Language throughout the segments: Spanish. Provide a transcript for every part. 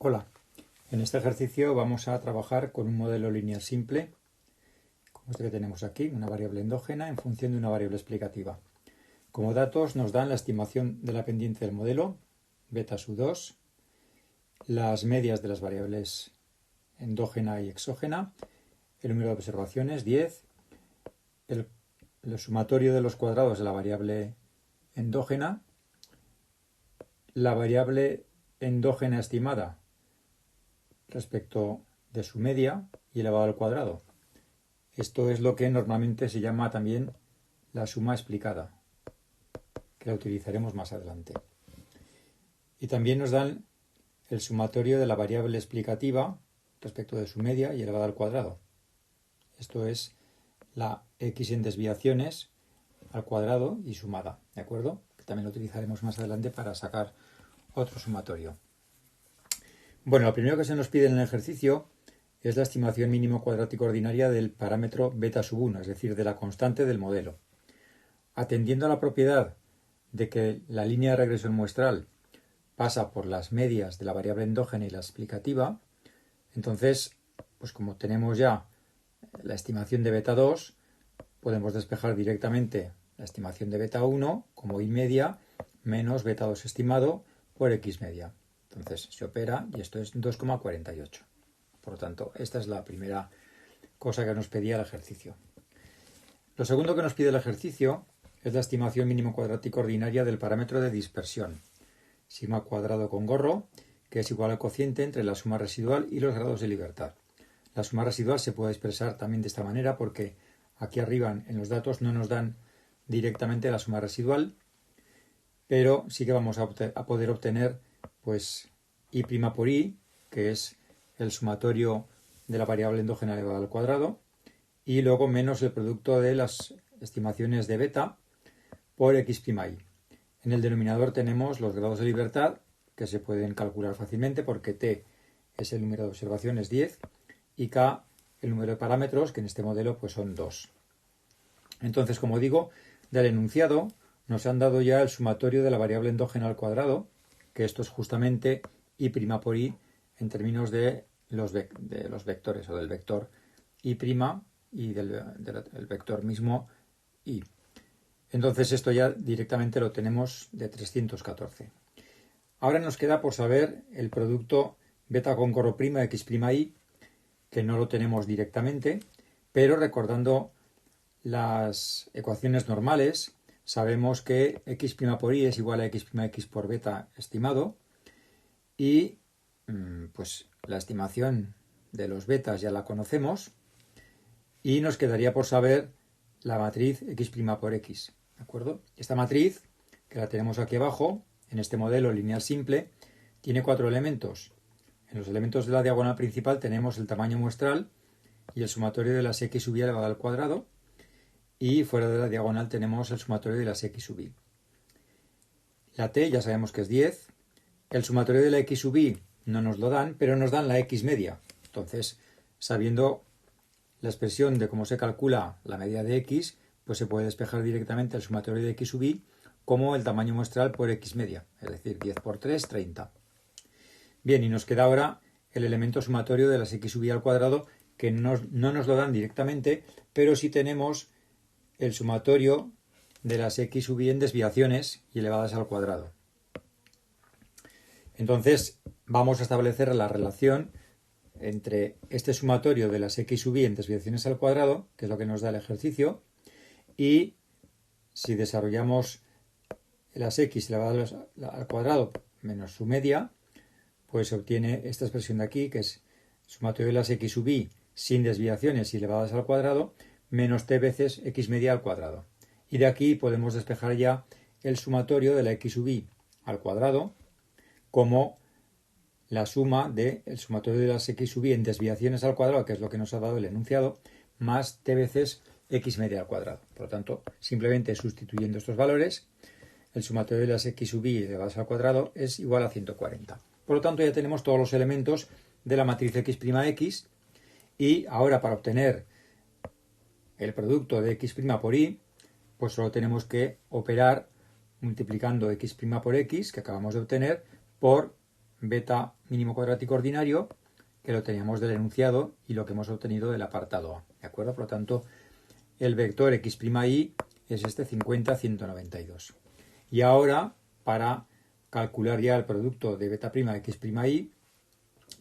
Hola, en este ejercicio vamos a trabajar con un modelo lineal simple, como este que tenemos aquí, una variable endógena en función de una variable explicativa. Como datos nos dan la estimación de la pendiente del modelo, beta sub 2, las medias de las variables endógena y exógena, el número de observaciones, 10, el sumatorio de los cuadrados de la variable endógena, la variable endógena estimada respecto de su media y elevado al cuadrado. Esto es lo que normalmente se llama también la suma explicada, que la utilizaremos más adelante. Y también nos dan el sumatorio de la variable explicativa respecto de su media y elevada al cuadrado. Esto es la x en desviaciones al cuadrado y sumada, ¿de acuerdo? Que también lo utilizaremos más adelante para sacar otro sumatorio. Bueno, lo primero que se nos pide en el ejercicio es la estimación mínimo cuadrática ordinaria del parámetro beta sub 1, es decir, de la constante del modelo. Atendiendo a la propiedad de que la línea de regresión muestral pasa por las medias de la variable endógena y la explicativa, entonces, pues como tenemos ya la estimación de beta 2, podemos despejar directamente la estimación de beta 1 como y media menos beta 2 estimado por x media. Entonces se opera y esto es 2,48. Por lo tanto, esta es la primera cosa que nos pedía el ejercicio. Lo segundo que nos pide el ejercicio es la estimación mínimo cuadrática ordinaria del parámetro de dispersión, sigma cuadrado con gorro, que es igual al cociente entre la suma residual y los grados de libertad. La suma residual se puede expresar también de esta manera porque aquí arriba en los datos no nos dan directamente la suma residual, pero sí que vamos a poder obtener pues y' por i, que es el sumatorio de la variable endógena elevada al cuadrado, y luego menos el producto de las estimaciones de beta por x'y. En el denominador tenemos los grados de libertad, que se pueden calcular fácilmente porque t es el número de observaciones 10 y k el número de parámetros, que en este modelo pues son 2. Entonces, como digo, del enunciado nos han dado ya el sumatorio de la variable endógena al cuadrado, que esto es justamente y' por i en términos de los vectores o del vector y' y del vector mismo i. Entonces esto ya directamente lo tenemos de 314. Ahora nos queda por saber el producto beta con gorro prima x'y, que no lo tenemos directamente, pero recordando las ecuaciones normales, sabemos que x' por i es igual a x'x por beta estimado y pues la estimación de los betas ya la conocemos y nos quedaría por saber la matriz x' por x, ¿de acuerdo? Esta matriz, que la tenemos aquí abajo, en este modelo lineal simple, tiene 4 elementos. En los elementos de la diagonal principal tenemos el tamaño muestral y el sumatorio de las x sub i elevado al cuadrado, y fuera de la diagonal tenemos el sumatorio de las x sub i. La t ya sabemos que es 10, el sumatorio de la x sub i no nos lo dan, pero nos dan la x media. Entonces, sabiendo la expresión de cómo se calcula la media de x, pues se puede despejar directamente el sumatorio de x sub i como el tamaño muestral por x media, es decir, 10 por 3, 30. Bien, y nos queda ahora el elemento sumatorio de las x sub i al cuadrado, que no nos lo dan directamente, pero sí tenemos el sumatorio de las x sub i en desviaciones y elevadas al cuadrado. Entonces vamos a establecer la relación entre este sumatorio de las x sub i en desviaciones al cuadrado, que es lo que nos da el ejercicio, y si desarrollamos las x elevadas al cuadrado menos su media, pues se obtiene esta expresión de aquí, que es sumatorio de las x sub i sin desviaciones y elevadas al cuadrado, menos t veces x media al cuadrado. Y de aquí podemos despejar ya el sumatorio de la x sub i al cuadrado como la suma del sumatorio de las x sub i en desviaciones al cuadrado, que es lo que nos ha dado el enunciado, más t veces x media al cuadrado. Por lo tanto, simplemente sustituyendo estos valores, el sumatorio de las x sub i elevadas al cuadrado es igual a 140. Por lo tanto, ya tenemos todos los elementos de la matriz x'x, y ahora para obtener el producto de x' por i, pues solo tenemos que operar multiplicando x' por x, que acabamos de obtener, por beta' mínimo cuadrático ordinario, que lo teníamos del enunciado y lo que hemos obtenido del apartado A, ¿de acuerdo? Por lo tanto, el vector x'y es este 50, 192. Y ahora, para calcular ya el producto de beta' x'y,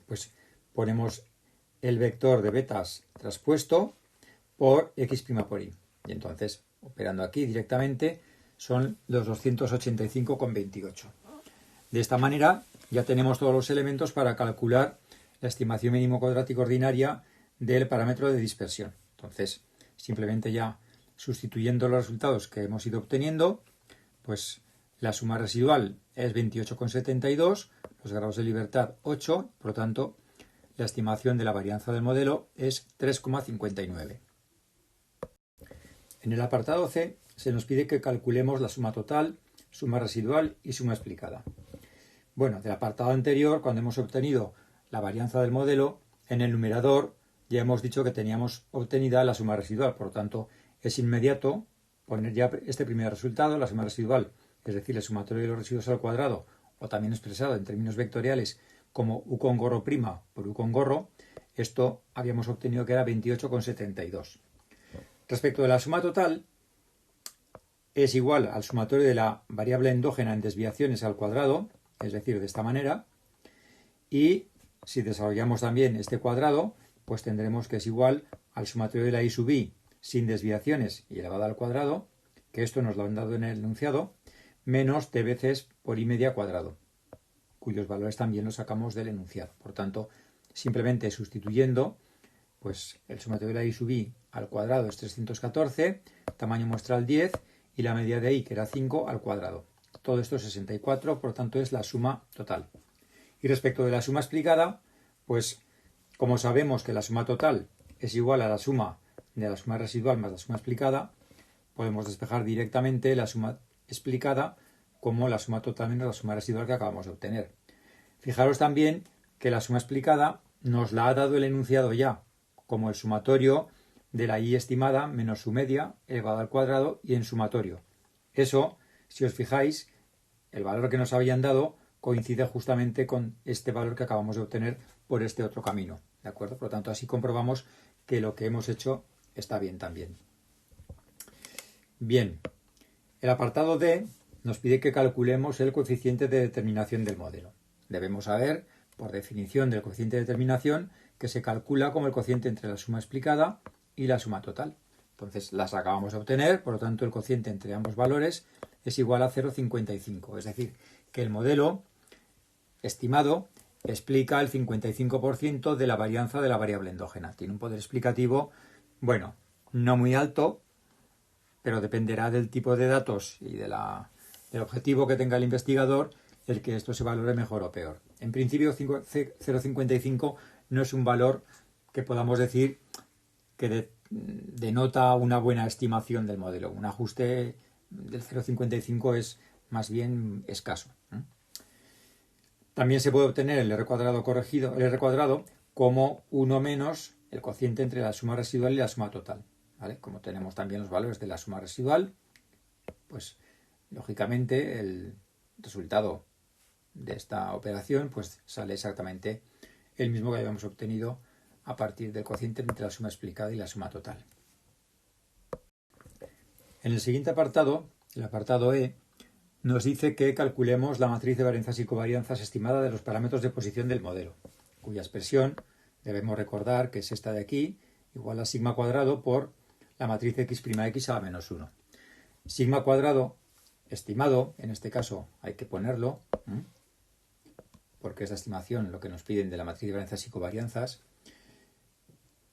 pues ponemos el vector de betas traspuesto por x' por y. Y entonces, operando aquí directamente, son los 285,28. De esta manera ya tenemos todos los elementos para calcular la estimación mínimo cuadrático ordinaria del parámetro de dispersión. Entonces, simplemente ya sustituyendo los resultados que hemos ido obteniendo, pues la suma residual es 28,72, los grados de libertad 8, por lo tanto, la estimación de la varianza del modelo es 3,59. En el apartado C se nos pide que calculemos la suma total, suma residual y suma explicada. Bueno, del apartado anterior, cuando hemos obtenido la varianza del modelo, en el numerador ya hemos dicho que teníamos obtenida la suma residual, por lo tanto es inmediato poner ya este primer resultado, la suma residual, es decir, el sumatorio de los residuos al cuadrado, o también expresado en términos vectoriales como u con gorro prima por u con gorro, esto habíamos obtenido que era 28,72. Respecto de la suma total, es igual al sumatorio de la variable endógena en desviaciones al cuadrado, es decir, de esta manera, y si desarrollamos también este cuadrado, pues tendremos que es igual al sumatorio de la i sub i sin desviaciones y elevado al cuadrado, que esto nos lo han dado en el enunciado, menos t veces por i media cuadrado, cuyos valores también los sacamos del enunciado. Por tanto, simplemente sustituyendo, pues el sumatorio de la i sub i al cuadrado es 314, tamaño muestral 10 y la media de i, que era 5, al cuadrado. Todo esto es 64, por lo tanto es la suma total. Y respecto de la suma explicada, pues como sabemos que la suma total es igual a la suma de la suma residual más la suma explicada, podemos despejar directamente la suma explicada como la suma total menos la suma residual que acabamos de obtener. Fijaros también que la suma explicada nos la ha dado el enunciado ya, como el sumatorio de la i estimada menos su media elevado al cuadrado y en sumatorio. Eso, si os fijáis, el valor que nos habían dado coincide justamente con este valor que acabamos de obtener por este otro camino, ¿de acuerdo? Por lo tanto, así comprobamos que lo que hemos hecho está bien también. Bien, el apartado D nos pide que calculemos el coeficiente de determinación del modelo. Debemos saber, por definición del coeficiente de determinación, que se calcula como el cociente entre la suma explicada y la suma total. Entonces las acabamos de obtener, por lo tanto el cociente entre ambos valores es igual a 0,55. Es decir, que el modelo estimado explica el 55% de la varianza de la variable endógena. Tiene un poder explicativo, bueno, no muy alto, pero dependerá del tipo de datos y del objetivo que tenga el investigador el que esto se valore mejor o peor. En principio 0,55 no es un valor que podamos decir que denota una buena estimación del modelo. Un ajuste del 0,55 es más bien escaso. También se puede obtener el R cuadrado corregido, el R cuadrado, como 1 menos el cociente entre la suma residual y la suma total, ¿vale? Como tenemos también los valores de la suma residual, pues lógicamente el resultado de esta operación pues sale exactamente el mismo que habíamos obtenido a partir del cociente entre la suma explicada y la suma total. En el siguiente apartado, el apartado E, nos dice que calculemos la matriz de varianzas y covarianzas estimada de los parámetros de posición del modelo, cuya expresión debemos recordar que es esta de aquí, igual a sigma cuadrado por la matriz x' a la menos 1. Sigma cuadrado estimado, en este caso hay que ponerlo, porque es la estimación lo que nos piden de la matriz de varianzas y covarianzas.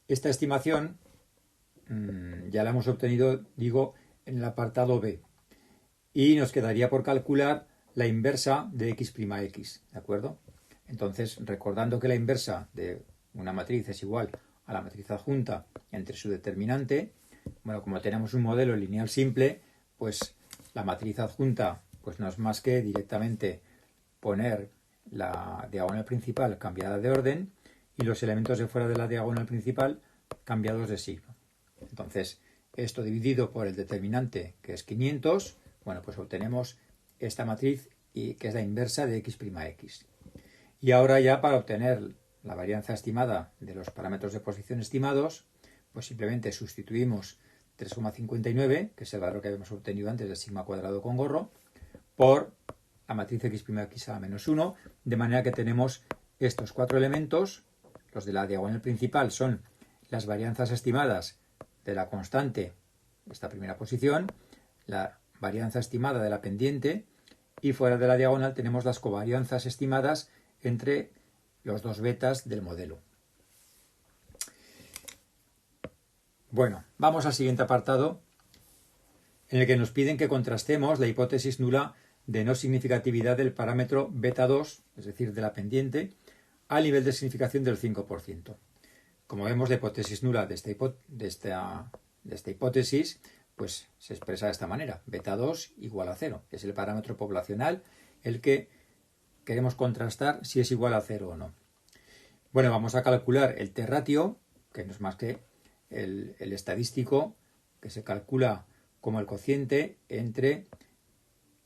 Esta estimación ya la hemos obtenido, digo, en el apartado B. Y nos quedaría por calcular la inversa de x', ¿de acuerdo? Entonces, recordando que la inversa de una matriz es igual a la matriz adjunta entre su determinante, bueno, como tenemos un modelo lineal simple, pues la matriz adjunta pues no es más que directamente poner la diagonal principal cambiada de orden y los elementos de fuera de la diagonal principal cambiados de signo. Entonces, esto dividido por el determinante, que es 500, bueno, pues obtenemos esta matriz que es la inversa de x'. Y ahora ya para obtener la varianza estimada de los parámetros de posición estimados, pues simplemente sustituimos 3,59, que es el valor que habíamos obtenido antes de sigma cuadrado con gorro, por la matriz x'(x a la menos 1, de manera que tenemos estos cuatro elementos. Los de la diagonal principal son las varianzas estimadas de la constante, esta primera posición, la varianza estimada de la pendiente, y fuera de la diagonal tenemos las covarianzas estimadas entre los dos betas del modelo. Bueno, vamos al siguiente apartado, en el que nos piden que contrastemos la hipótesis nula de no significatividad del parámetro beta 2, es decir, de la pendiente, al nivel de significación del 5%. Como vemos, la hipótesis nula de esta hipótesis pues se expresa de esta manera: beta 2 igual a 0. Es el parámetro poblacional el que queremos contrastar si es igual a 0 o no. Bueno, vamos a calcular el t-ratio, que no es más que el estadístico, que se calcula como el cociente entre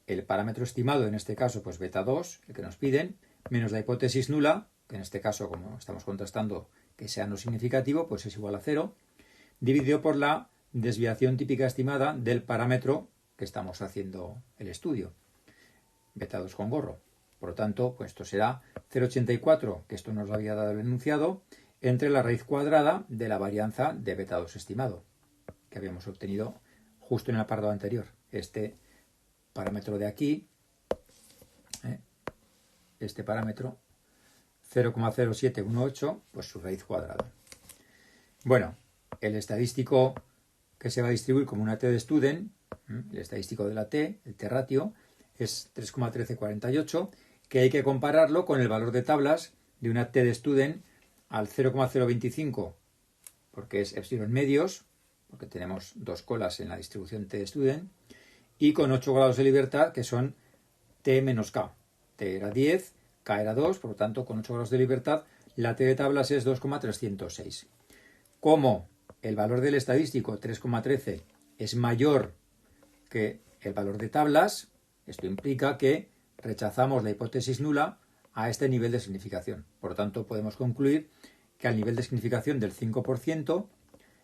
el parámetro estimado, en este caso pues beta 2, el que nos piden, menos la hipótesis nula, que en este caso, como estamos contrastando que sea no significativo, pues es igual a 0, dividido por la desviación típica estimada del parámetro que estamos haciendo el estudio, beta 2 con gorro. Por lo tanto, pues esto será 0,84, que esto nos lo había dado el enunciado, entre la raíz cuadrada de la varianza de beta 2 estimado, que habíamos obtenido justo en el apartado anterior. Este parámetro de aquí, este parámetro 0,0718, pues su raíz cuadrada. Bueno, el estadístico que se va a distribuir como una t de Student, el estadístico de la t, el t-ratio, es 3,1348, que hay que compararlo con el valor de tablas de una t de Student al 0,025, porque es epsilon medios, porque tenemos dos colas en la distribución t de Student, y con 8 grados de libertad, que son t menos k. T era 10, k era 2, por lo tanto, con 8 grados de libertad, la t de tablas es 2,306. Como el valor del estadístico, 3,13, es mayor que el valor de tablas, esto implica que rechazamos la hipótesis nula a este nivel de significación. Por lo tanto, podemos concluir que al nivel de significación del 5%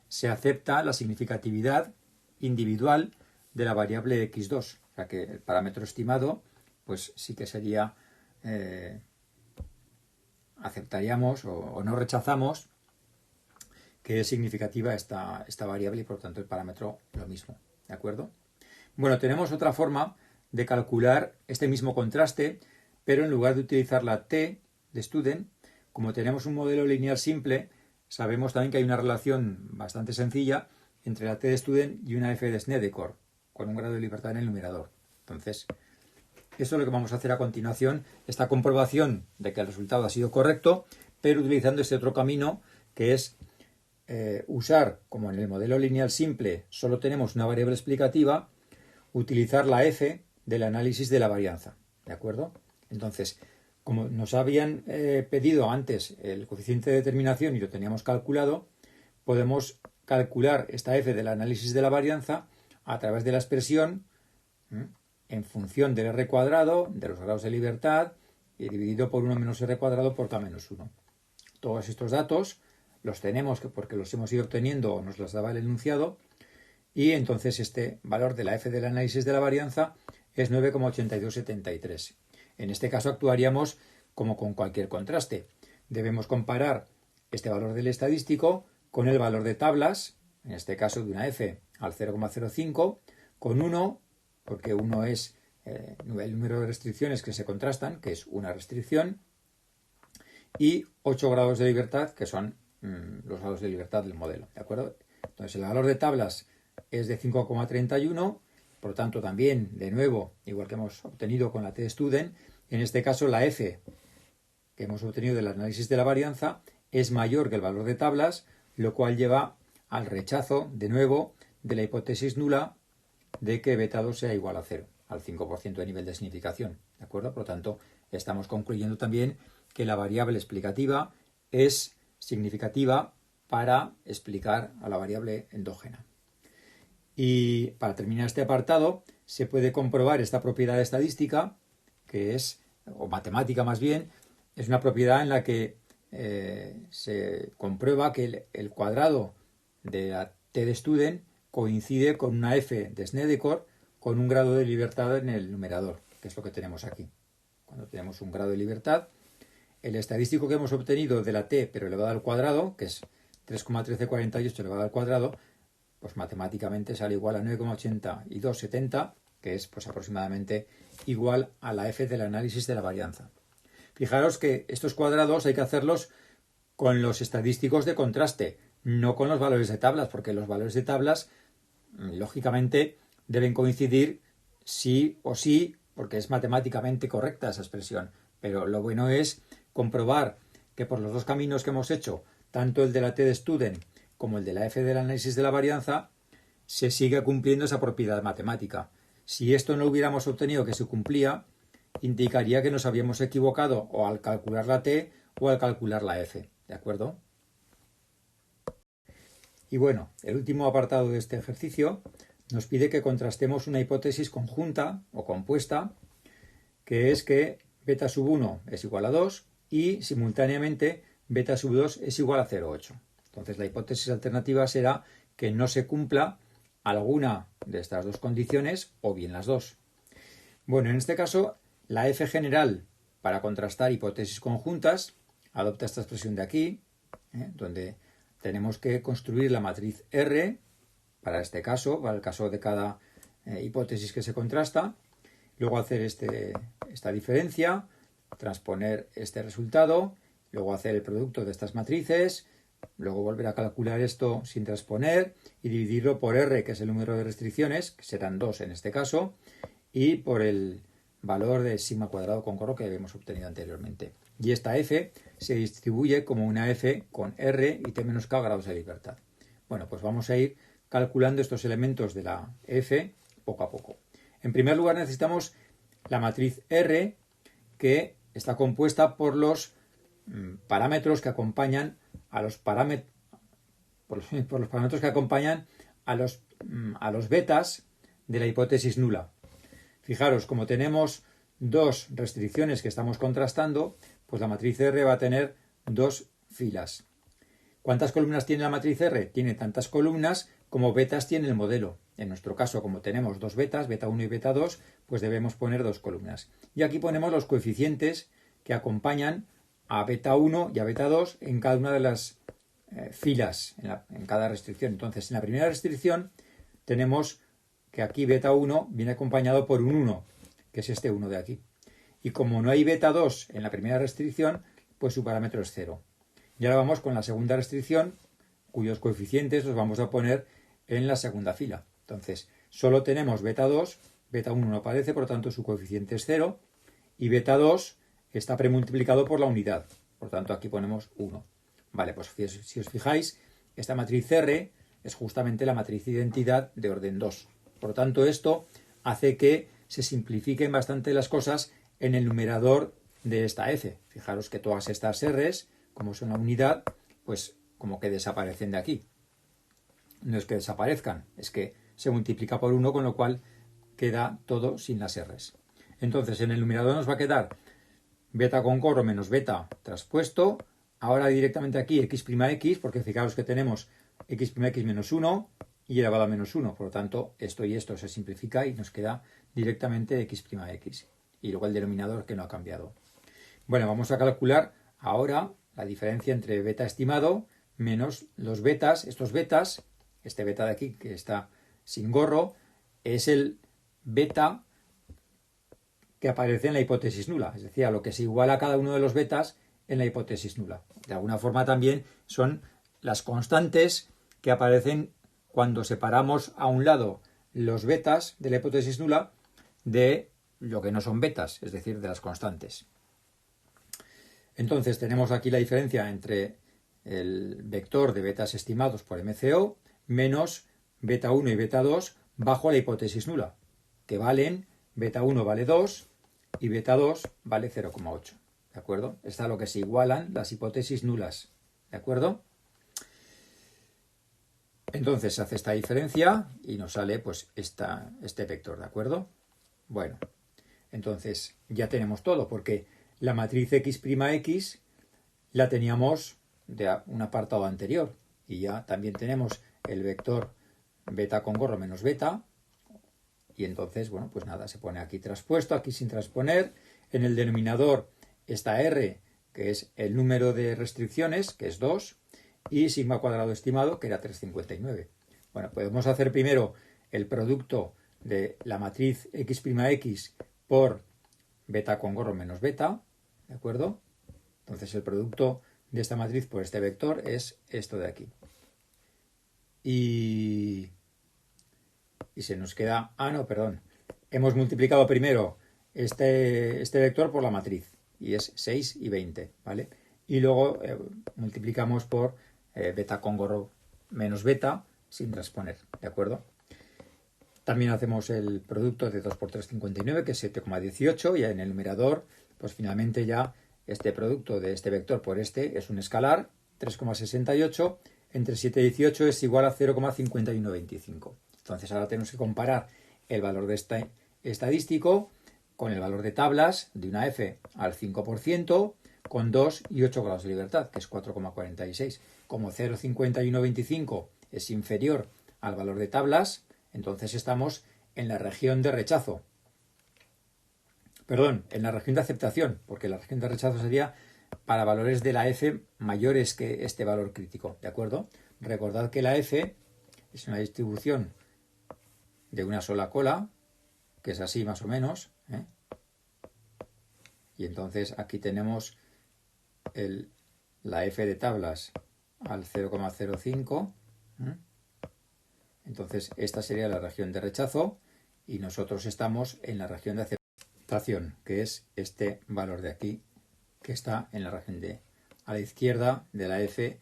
se acepta la significatividad individual de la variable x2. O sea que el parámetro estimado, pues sí que sería, aceptaríamos o no rechazamos que es significativa esta variable y por lo tanto el parámetro lo mismo. ¿De acuerdo? Bueno, tenemos otra forma de calcular este mismo contraste, pero en lugar de utilizar la t de Student, como tenemos un modelo lineal simple, sabemos también que hay una relación bastante sencilla entre la t de Student y una f de Snedeker, con un grado de libertad en el numerador. Entonces, eso es lo que vamos a hacer a continuación, esta comprobación de que el resultado ha sido correcto, pero utilizando este otro camino, que es usar, como en el modelo lineal simple solo tenemos una variable explicativa, utilizar la f del análisis de la varianza. ¿De acuerdo? Entonces, como nos habían pedido antes el coeficiente de determinación y lo teníamos calculado, podemos calcular esta f del análisis de la varianza a través de la expresión en función del r cuadrado, de los grados de libertad, y dividido por 1 menos r cuadrado por k menos 1. Todos estos datos los tenemos porque los hemos ido obteniendo o nos los daba el enunciado, y entonces este valor de la f del análisis de la varianza es 9,8273. En este caso actuaríamos como con cualquier contraste. Debemos comparar este valor del estadístico con el valor de tablas, en este caso de una f al 0,05, con 1, porque 1 es el número de restricciones que se contrastan, que es una restricción, y 8 grados de libertad, que son los grados de libertad del modelo. ¿De acuerdo? Entonces el valor de tablas es de 5,31, por lo tanto también, de nuevo, igual que hemos obtenido con la t de Student, en este caso la f que hemos obtenido del análisis de la varianza es mayor que el valor de tablas, lo cual lleva al rechazo, de nuevo, de la hipótesis nula de que beta 2 sea igual a 0, al 5% de nivel de significación. ¿De acuerdo? Por lo tanto, estamos concluyendo también que la variable explicativa es significativa para explicar a la variable endógena. Y para terminar este apartado, se puede comprobar esta propiedad estadística, que es, o matemática más bien, es una propiedad en la que se comprueba que el cuadrado de la T de Student coincide con una F de Snedeker con un grado de libertad en el numerador, que es lo que tenemos aquí. Cuando tenemos un grado de libertad, el estadístico que hemos obtenido de la T pero elevado al cuadrado, que es 3,1348 elevado al cuadrado, pues matemáticamente sale igual a 9,8270, que es pues aproximadamente igual a la F del análisis de la varianza. Fijaros que estos cuadrados hay que hacerlos con los estadísticos de contraste, no con los valores de tablas, porque los valores de tablas, lógicamente, deben coincidir sí o sí, porque es matemáticamente correcta esa expresión. Pero lo bueno es comprobar que por los dos caminos que hemos hecho, tanto el de la T de Student como el de la F del análisis de la varianza, se sigue cumpliendo esa propiedad matemática. Si esto no hubiéramos obtenido que se cumplía, indicaría que nos habíamos equivocado o al calcular la T o al calcular la F, ¿de acuerdo? Y bueno, el último apartado de este ejercicio nos pide que contrastemos una hipótesis conjunta o compuesta, que es que beta sub 1 es igual a 2 y simultáneamente beta sub 2 es igual a 0,8. Entonces la hipótesis alternativa será que no se cumpla alguna de estas dos condiciones o bien las dos. Bueno, en este caso la F general para contrastar hipótesis conjuntas adopta esta expresión de aquí, donde tenemos que construir la matriz R para este caso, para el caso de cada hipótesis que se contrasta, luego hacer esta diferencia, transponer este resultado, luego hacer el producto de estas matrices, luego volver a calcular esto sin transponer y dividirlo por R, que es el número de restricciones, que serán 2 en este caso, y por el valor de sigma cuadrado cóncavo que habíamos obtenido anteriormente. Y esta F se distribuye como una F con R y T menos K grados de libertad. Bueno, pues vamos a ir calculando estos elementos de la F poco a poco. En primer lugar necesitamos la matriz R, que está compuesta por los parámetros que acompañan a los parámetros por los parámetros que acompañan a los betas de la hipótesis nula. Fijaros, como tenemos dos restricciones que estamos contrastando, pues la matriz R va a tener dos filas. ¿Cuántas columnas tiene la matriz R? Tiene tantas columnas como betas tiene el modelo. En nuestro caso, como tenemos dos betas, beta 1 y beta 2, pues debemos poner dos columnas. Y aquí ponemos los coeficientes que acompañan a beta 1 y a beta 2 en cada una de las filas, en cada restricción. Entonces, en la primera restricción tenemos que aquí beta 1 viene acompañado por un 1, que es este 1 de aquí. Y como no hay beta 2 en la primera restricción, pues su parámetro es 0. Y ahora vamos con la segunda restricción, cuyos coeficientes los vamos a poner en la segunda fila. Entonces, solo tenemos beta 2, beta 1 no aparece, por lo tanto su coeficiente es 0, y beta 2 está premultiplicado por la unidad, por lo tanto aquí ponemos 1. Vale, pues si os fijáis, esta matriz R es justamente la matriz de identidad de orden 2. Por lo tanto, esto hace que se simplifiquen bastante las cosas en el numerador de esta F. Fijaros que todas estas R's, como son la unidad, pues como que desaparecen de aquí. No es que desaparezcan, es que se multiplica por 1, con lo cual queda todo sin las R's. Entonces, en el numerador nos va a quedar beta con corro menos beta traspuesto. Ahora directamente aquí x', porque fijaros que tenemos x' menos 1 y elevado a menos 1. Por lo tanto, esto y esto se simplifica y nos queda directamente x'. Y luego el denominador que no ha cambiado. Bueno, vamos a calcular ahora la diferencia entre beta estimado menos los betas. Estos betas, este beta de aquí que está sin gorro, es el beta que aparece en la hipótesis nula. Es decir, a lo que se iguala a cada uno de los betas en la hipótesis nula. De alguna forma también son las constantes que aparecen cuando separamos a un lado los betas de la hipótesis nula de lo que no son betas, es decir, de las constantes. Entonces tenemos aquí la diferencia entre el vector de betas estimados por MCO menos beta 1 y beta 2 bajo la hipótesis nula, que valen, beta 1 vale 2 y beta 2 vale 0,8. ¿De acuerdo? Está lo que se igualan las hipótesis nulas. ¿De acuerdo? Entonces se hace esta diferencia y nos sale pues este vector. ¿De acuerdo? Bueno, entonces ya tenemos todo, porque la matriz X', la teníamos de un apartado anterior. Y ya también tenemos el vector beta con gorro menos beta. Y entonces, bueno, pues nada, se pone aquí traspuesto, aquí sin transponer. En el denominador está R, que es el número de restricciones, que es 2, y sigma cuadrado estimado, que era 359. Bueno, podemos hacer primero el producto de la matriz X' por beta con gorro menos beta, ¿de acuerdo? Entonces el producto de esta matriz por este vector es esto de aquí. Y se nos queda... no, perdón. Hemos multiplicado primero este vector por la matriz, y es 6 y 20, ¿vale? Y luego multiplicamos por beta con gorro menos beta sin transponer, ¿de acuerdo? También hacemos el producto de 2 por 3, 59, que es 7,18, y en el numerador, pues finalmente ya este producto de este vector por este es un escalar, 3,68, entre 7 y 18 es igual a 0,5125. Entonces ahora tenemos que comparar el valor de este estadístico con el valor de tablas de una f al 5% con 2 y 8 grados de libertad, que es 4,46. Como 0,5125 es inferior al valor de tablas, entonces estamos en la región de rechazo. Perdón, en la región de aceptación, porque la región de rechazo sería para valores de la f mayores que este valor crítico, ¿de acuerdo? Recordad que la f es una distribución de una sola cola, que es así más o menos, ¿eh? Y entonces aquí tenemos la f de tablas al 0,05, ¿eh? Entonces esta sería la región de rechazo y nosotros estamos en la región de aceptación, que es este valor de aquí, que está en la región de a la izquierda de la f,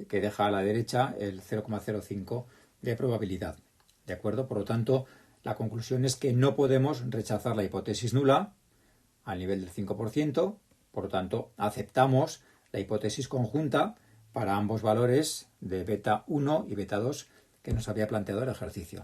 que deja a la derecha el 0,05 de probabilidad. ¿De acuerdo? Por lo tanto, la conclusión es que no podemos rechazar la hipótesis nula al nivel del 5%, por lo tanto, aceptamos la hipótesis conjunta para ambos valores de beta 1 y beta 2 que nos había planteado el ejercicio.